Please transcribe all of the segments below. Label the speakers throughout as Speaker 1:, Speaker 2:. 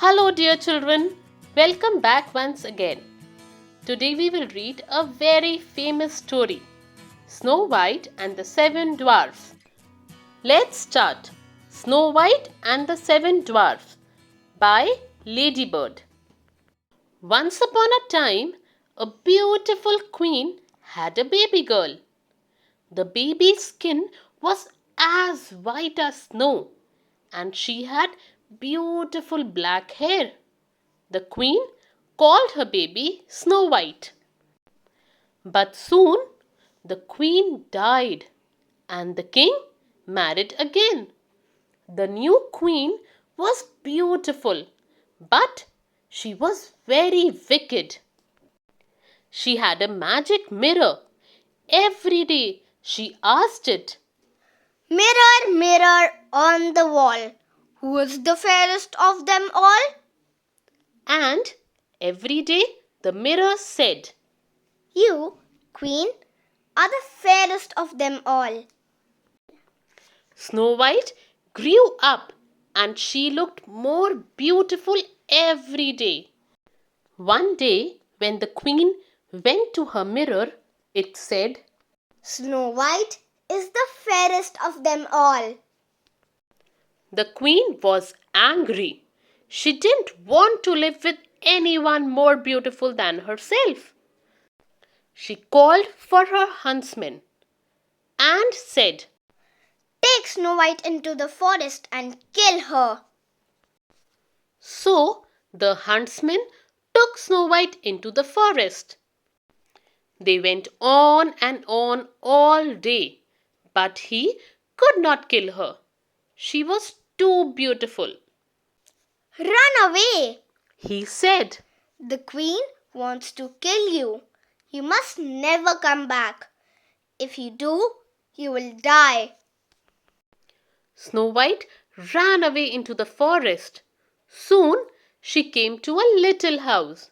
Speaker 1: Hello, dear children. Welcome back once again. Today we will read a very famous story, Snow White and the Seven Dwarfs. Let's start. Snow White and the Seven Dwarfs by Ladybird. Once upon a time, a beautiful queen had a baby girl. The baby's skin was as white as snow, and she had beautiful black hair. The queen called her baby Snow White. But soon the queen died and the king married again. The new queen was beautiful, but she was very wicked. She had a magic mirror. Every day she asked it,
Speaker 2: Mirror, mirror on the wall, who is the fairest of them all?
Speaker 1: And every day the mirror said,
Speaker 2: You, queen, are the fairest of them all.
Speaker 1: Snow White grew up and she looked more beautiful every day. One day, when the queen went to her mirror, it said,
Speaker 2: Snow White is the fairest of them all.
Speaker 1: The queen was angry. She didn't want to live with anyone more beautiful than herself. She called for her huntsman and said,
Speaker 2: Take Snow White into the forest and kill her.
Speaker 1: So the huntsman took Snow White into the forest. They went on and on all day, but he could not kill her. She was too beautiful.
Speaker 2: Run away!
Speaker 1: He said,
Speaker 2: The queen wants to kill you. You must never come back. If you do, you will die.
Speaker 1: Snow White ran away into the forest. Soon she came to a little house.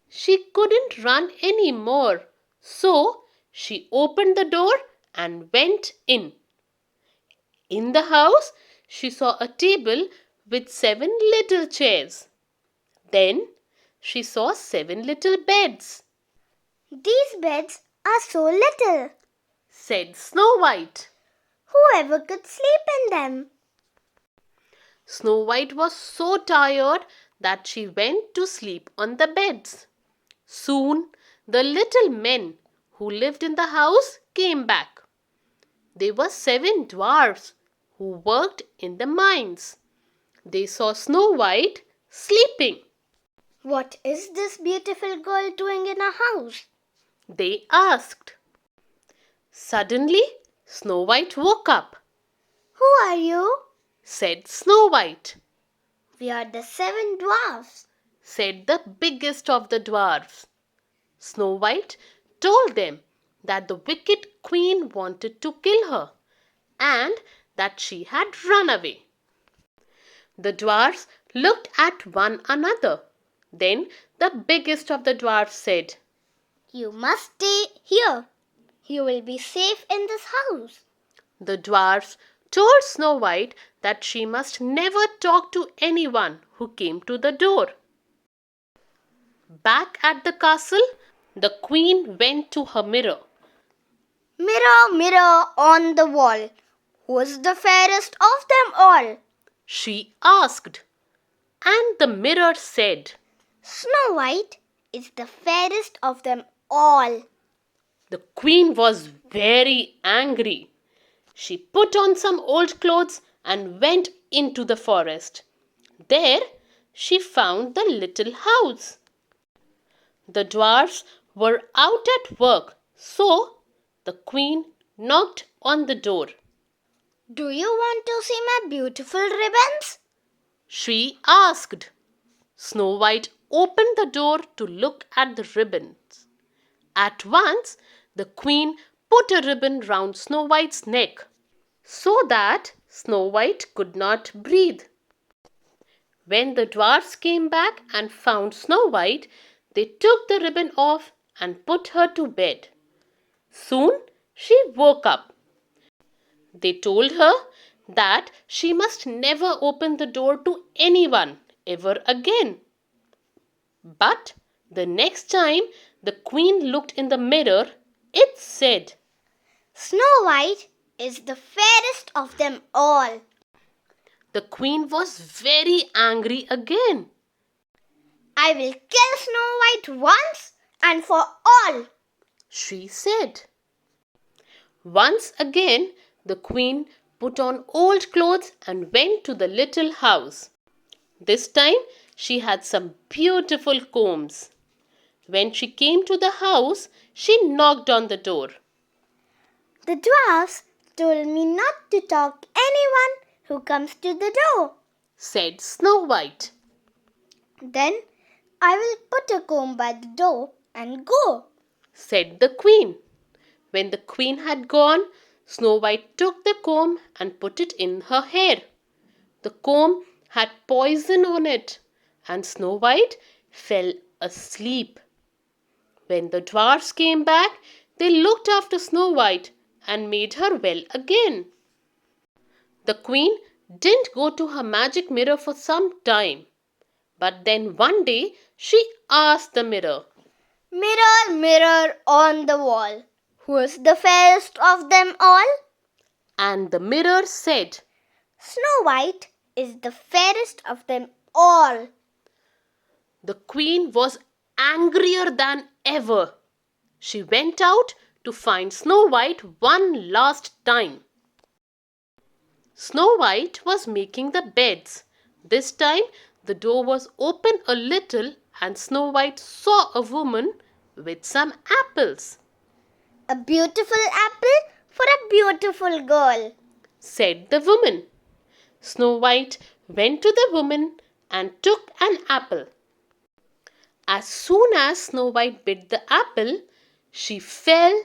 Speaker 1: She couldn't run any more, so she opened the door and went in. In the house, she saw a table with 7 little chairs. Then she saw 7 little beds.
Speaker 2: These beds are so little.
Speaker 1: Said Snow White.
Speaker 2: Whoever could sleep in them?
Speaker 1: Snow White was so tired that she went to sleep on the beds. Soon the little men who lived in the house came back. They were 7 dwarfs who worked in the mines. They saw Snow White sleeping.
Speaker 2: What is this beautiful girl doing in a house?
Speaker 1: They asked. Suddenly, Snow White woke up.
Speaker 2: Who are you?
Speaker 1: Said Snow White.
Speaker 2: We are the 7 dwarfs.
Speaker 1: Said the biggest of the dwarfs. Snow White told them that the wicked queen wanted to kill her and that she had run away. The dwarfs looked at one another. Then the biggest of the dwarfs said,
Speaker 2: You must stay here. You will be safe in this house.
Speaker 1: The dwarfs told Snow White that she must never talk to anyone who came to the door. Back at the castle, the queen went to her mirror.
Speaker 2: Mirror, mirror on the wall, who is the fairest of them all?
Speaker 1: She asked, and the mirror said,
Speaker 2: Snow White is the fairest of them all.
Speaker 1: The queen was very angry. She put on some old clothes and went into the forest. There she found the little house. The dwarfs were out at work, so the queen knocked on the door.
Speaker 2: Do you want to see my beautiful ribbons?
Speaker 1: She asked. Snow White opened the door to look at the ribbons. At once, the queen put a ribbon round Snow White's neck so that Snow White could not breathe. When the dwarfs came back and found Snow White, they took the ribbon off and put her to bed. Soon she woke up. They told her that she must never open the door to anyone ever again. But the next time the queen looked in the mirror, it said,
Speaker 2: Snow White is the fairest of them all.
Speaker 1: The queen was very angry again.
Speaker 2: I will kill Snow White once and for all,
Speaker 1: She said. Once again, the queen put on old clothes and went to the little house. This time, she had some beautiful combs. When she came to the house, she knocked on the door.
Speaker 2: The dwarfs told me not to talk anyone who comes to the door,
Speaker 1: Said Snow White.
Speaker 2: Then I will put a comb by the door and go,
Speaker 1: Said the queen. When the queen had gone, Snow White took the comb and put it in her hair. The comb had poison on it, and Snow White fell asleep. When the dwarfs came back, they looked after Snow White and made her well again. The queen didn't go to her magic mirror for some time. But then one day she asked the mirror,
Speaker 2: Mirror, mirror on the wall, who is the fairest of them all?
Speaker 1: and the mirror said,
Speaker 2: Snow White is the fairest of them all.
Speaker 1: The queen was angrier than ever. She went out to find Snow White one last time. Snow White was making the beds. This time the door was open a little and Snow White saw a woman with some apples.
Speaker 2: A beautiful apple for a beautiful girl,
Speaker 1: Said the woman. Snow White went to the woman and took an apple. As soon as Snow White bit the apple, she fell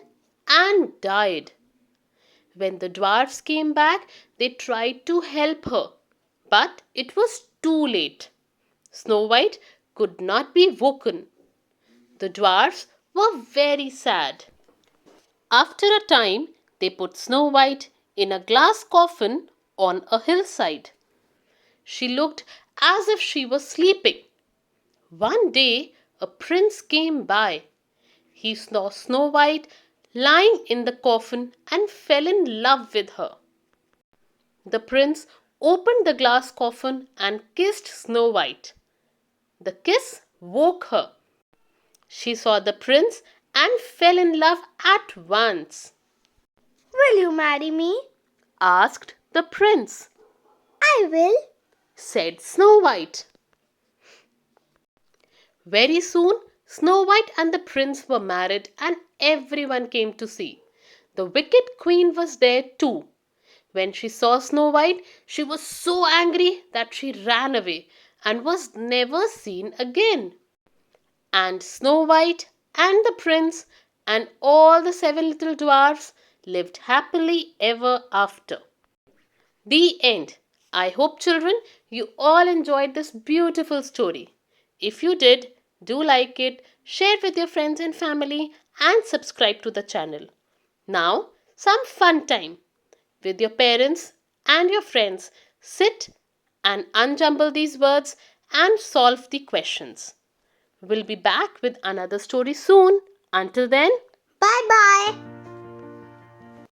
Speaker 1: and died. When the dwarfs came back, they tried to help her, but it was too late. Snow White could not be woken. The dwarfs were very sad. After a time, they put Snow White in a glass coffin on a hillside. She looked as if she was sleeping. One day, a prince came by. He saw Snow White lying in the coffin and fell in love with her. The prince opened the glass coffin and kissed Snow White. The kiss woke her. She saw the prince and fell in love at once.
Speaker 2: will you marry me?
Speaker 1: Asked the prince.
Speaker 2: I will.
Speaker 1: Said Snow White. Very soon, Snow White and the prince were married and everyone came to see. The wicked queen was there too. When she saw Snow White, she was so angry that she ran away and was never seen again. And Snow White and the prince and all the 7 little dwarfs lived happily ever after. The end. I hope, children, you all enjoyed this beautiful story. If you did, do like it, share with your friends and family, and subscribe to the channel. Now, some fun time. With your parents and your friends, sit and unjumble these words and solve the questions. We'll be back with another story soon. Until then,
Speaker 2: Bye bye.